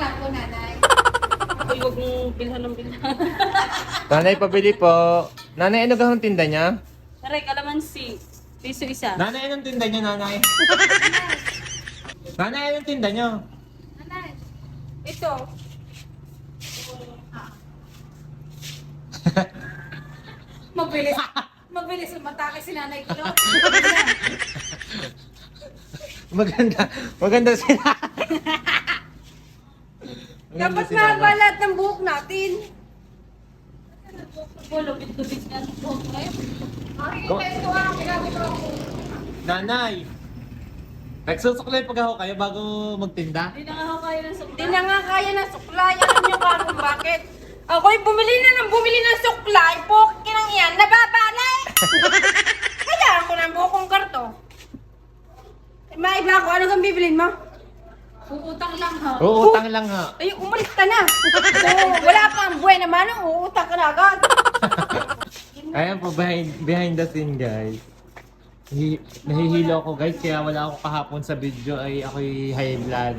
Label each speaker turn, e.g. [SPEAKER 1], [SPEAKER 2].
[SPEAKER 1] lang po, nanay.
[SPEAKER 2] Uy, huwag mong bilhan ng bilhan.
[SPEAKER 3] Nanay, pabili po. Nanay, ano gahong tinda niya?
[SPEAKER 2] Aray, kalamansi. Piso isa.
[SPEAKER 3] Nanay, anong tinda niya, nanay? Nanay, anong tinda niyo?
[SPEAKER 1] Nanay.
[SPEAKER 2] Ito.
[SPEAKER 1] Mabilis. Mabilis matake si nanay ko.
[SPEAKER 3] Maganda. Maganda sila.
[SPEAKER 1] Dapat mabalat ng buhok natin.
[SPEAKER 2] Pulo, bit-bit nga sa buhok ngayon.
[SPEAKER 3] Nanay. Nagsusuklay pag ako kayo bago magtinda?
[SPEAKER 2] Hindi na nga ako kaya ng
[SPEAKER 1] Hindi na nga kaya ng suklay. Alam niyo ba kung bakit? Ako'y bumili ng suklay. Pukin ang iyan. Nababalay. Kailangan ko ng buhok kong karto. Maiba ako. Ano kang bibilin mo?
[SPEAKER 2] Uutang lang ha.
[SPEAKER 3] Uutang lang ha.
[SPEAKER 1] Ay, umalis ka na. Oo, wala pang buhay naman. Uutak ka na agad.
[SPEAKER 3] Ayan po, behind the scene, guys. Nahihilo ako, guys, kaya wala ako kahapon sa video ay ako'y high blood.